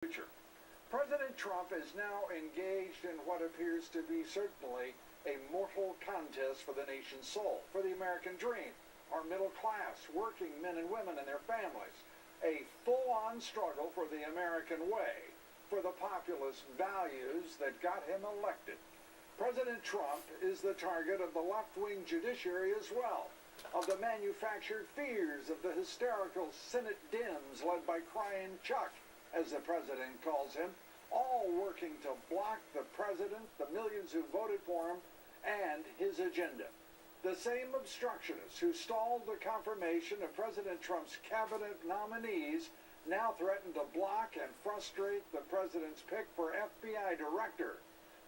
future. President Trump is now engaged in what appears to be certainly a mortal contest for the nation's soul, for the American dream, our middle class, working men and women and their families, a full-on struggle for the American way, for the populist values that got him elected. President Trump is the target of the left-wing judiciary as well, of the manufactured fears of the hysterical Senate Dems led by Crying Chuck, as the president calls him, all working to block the president, the millions who voted for him, and his agenda. The same obstructionists who stalled the confirmation of President Trump's cabinet nominees now threaten to block and frustrate the president's pick for FBI director.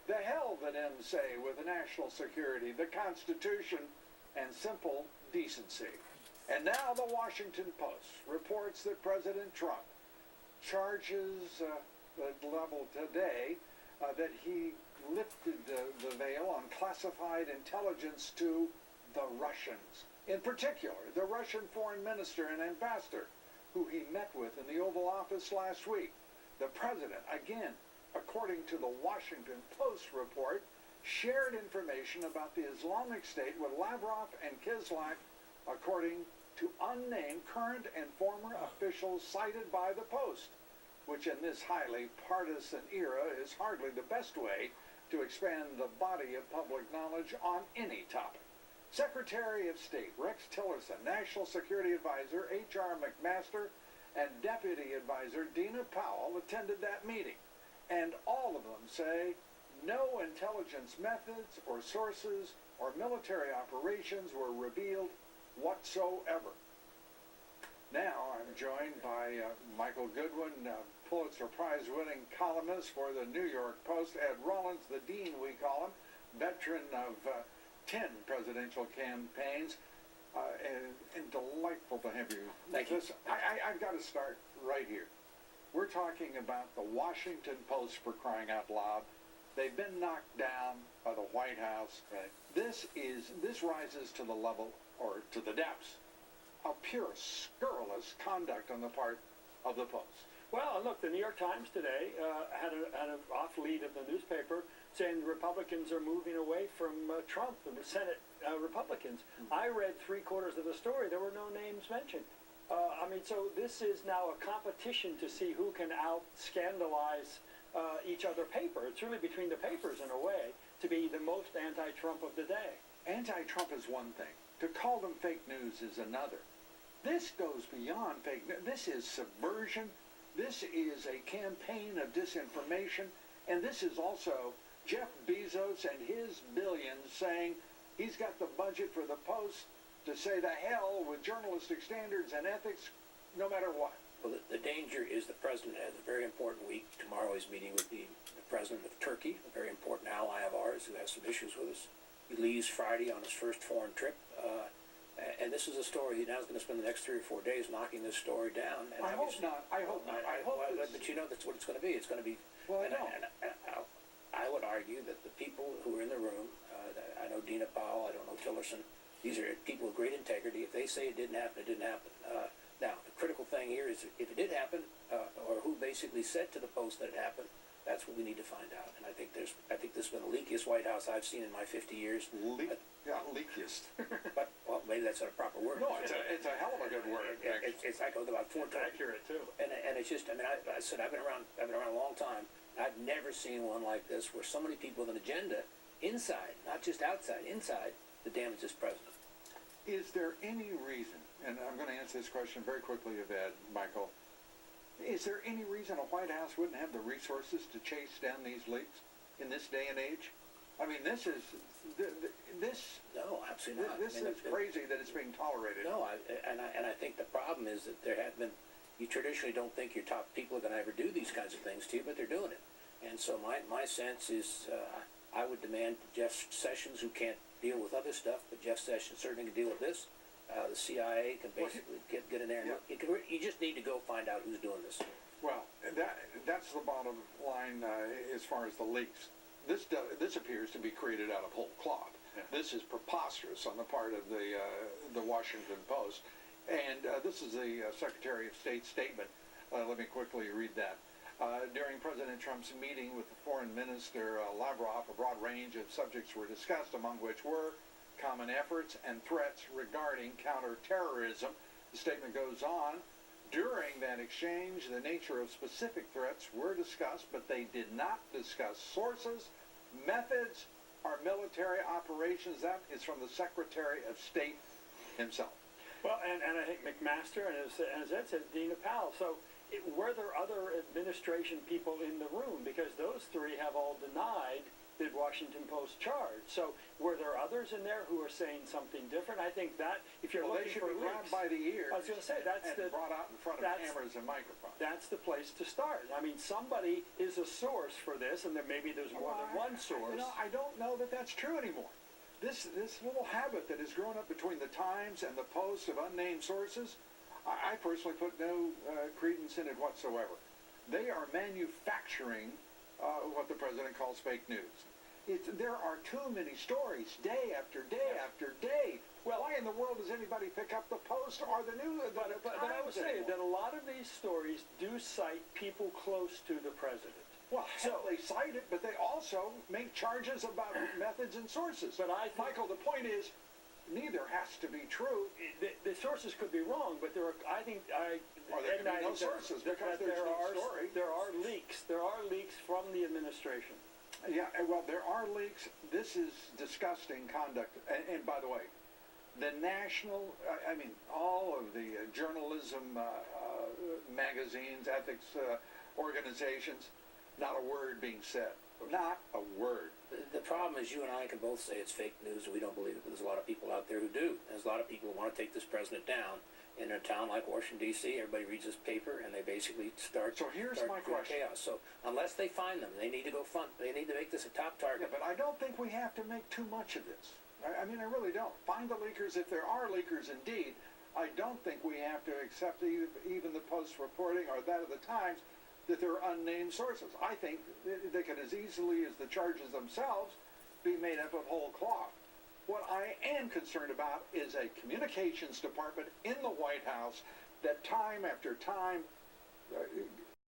The hell that M's say with national security, the Constitution, and simple decency. And now the Washington Post reports that President Trump charges level today that he lifted the veil on classified intelligence to the Russians. In particular, the Russian foreign minister and ambassador who he met with in the Oval Office last week. The president, again, according to the Washington Post report, shared information about the Islamic State with Lavrov and Kislyak, according to unnamed current and former officials cited by the Post, which in this highly partisan era is hardly the best way to expand the body of public knowledge on any topic. Secretary of State Rex Tillerson, National Security Advisor H.R. McMaster, and Deputy Advisor Dina Powell attended that meeting, and all of them say no intelligence methods or sources or military operations were revealed whatsoever. Now I'm joined by Michael Goodwin, Pulitzer Prize-winning columnist for the New York Post, Ed Rollins, the Dean we call him, veteran of 10 presidential campaigns, and delightful to have you. Thank you. I've got to start right here. We're talking about the Washington Post, for crying out loud. They've been knocked down by the White House. Right. This rises to the level, or to the depths, of pure scurrilous conduct on the part of the Post. Well, look, the New York Times today had an off lead of the newspaper saying the Republicans are moving away from Trump and the Senate Republicans. Mm-hmm. I read 3/4 of the story. There were no names mentioned. So this is now a competition to see who can out-scandalize each other paper. It's really between the papers, in a way, to be the most anti-Trump of the day. Anti-Trump is one thing. To call them fake news is another. This goes beyond fake news. This is subversion. This is a campaign of disinformation. And this is also Jeff Bezos and his billions saying he's got the budget for the Post to say the hell with journalistic standards and ethics, no matter what. Well, the danger is the president has a very important week. Tomorrow he's meeting with the president of Turkey, a very important ally of ours who has some issues with us. He leaves Friday on his first foreign trip. And this is a story he now is going to spend the next 3 or 4 days knocking this story down. And I hope not. I hope not. But you know that's what it's going to be. It's going to be. Well, I would argue that the people who are in the room, I know Dina Powell, I don't know Tillerson, these are people with great integrity. If they say it didn't happen, it didn't happen. Now, the critical thing here is if it did happen, or who basically said to the Post that it happened, that's what we need to find out. And I think this has been the leakiest White House I've seen in my 50 years. Leakiest. But, well, maybe that's not a proper word. No, it's a hell of a good word. It's like about 4 times. Accurate, too. And it's just, I said I've been around a long time. I've never seen one like this where so many people with an agenda inside, not just outside, inside, to damage this president. Is there any reason, and I'm going to answer this question very quickly of Ed, Michael, is there any reason a White House wouldn't have the resources to chase down these leaks in this day and age? I mean, this is No, absolutely not. This is crazy that it's being tolerated. No, and I think the problem is that there have been. You traditionally don't think your top people are going to ever do these kinds of things to you, but they're doing it. And so my sense is, I would demand Jeff Sessions, who can't deal with other stuff, but Jeff Sessions certainly can deal with this. The CIA can basically get in there. And you just need to go find out who's doing this. Well, that's the bottom line as far as the leaks. This appears to be created out of whole cloth. Yeah. This is preposterous on the part of the Washington Post. And this is the Secretary of State's statement. Let me quickly read that. During President Trump's meeting with the Foreign Minister Lavrov, a broad range of subjects were discussed, among which were common efforts and threats regarding counterterrorism. The statement goes on, during that exchange, the nature of specific threats were discussed, but they did not discuss sources, methods, or military operations. That is from the Secretary of State himself. Well, and I think McMaster, and as Ed said, Dina Powell. So were there other administration people in the room? Because those three have all denied the Washington Post charge. So were there others in there who are saying something different? I think that, if you're Well, they looking should for be leaks, grabbed by the ears I was going to say, and brought out in front of cameras and microphones. that's the place to start. I mean, somebody is a source for this, and then maybe there's more than one source. You know, I don't know that that's true anymore. This little habit that has grown up between the Times and the Post of unnamed sources, I personally put no credence in it whatsoever. They are manufacturing what the president calls fake news. There are too many stories, day after day after day. Well, why in the world does anybody pick up the Post or the News? But I would say that a lot of these stories do cite people close to the president. Well, they cite it, but they also make charges about methods and sources. But Michael, the point is, neither has to be true. The sources could be wrong, but there are, I think, Or there could be no sources because there's no story. There are leaks. There are leaks from the administration. Yeah, well, there are leaks. This is disgusting conduct. And by the way, the national, all of the journalism magazines, ethics organizations, not a word being said. Not a word. The problem is you and I can both say it's fake news and we don't believe it, but there's a lot of people out there who do. There's a lot of people who want to take this president down. In a town like Washington, D.C., everybody reads this paper and they basically start my question. chaos. So unless they find them, they need to go they need to make this a top target. Yeah, but I don't think we have to make too much of this. I mean, I really don't. Find the leakers if there are leakers indeed. I don't think we have to accept even the Post reporting or that of the Times that they're unnamed sources. I think they could as easily as the charges themselves be made up of whole cloth. What I am concerned about is a communications department in the White House that time after time